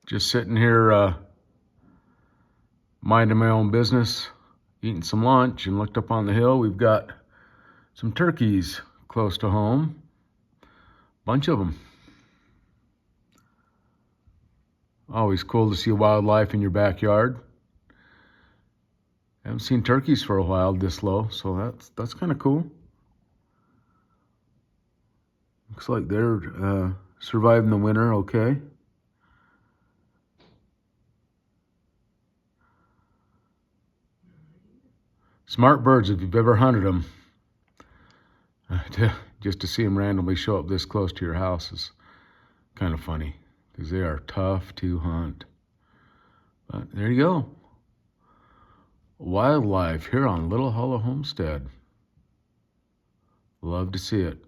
Just sitting here minding my own business, eating some lunch, and looked up on the hill. We've got some turkeys close to home. Bunch of them. Always cool to see wildlife in your backyard. Haven't seen turkeys for a while this low, so that's kind of cool. Looks like they're surviving the winter okay. Smart birds, if you've ever hunted them. Just to see them randomly show up this close to your house is kind of funny, because they are tough to hunt. But there you go. Wildlife here on Little Hollow Homestead. Love to see it.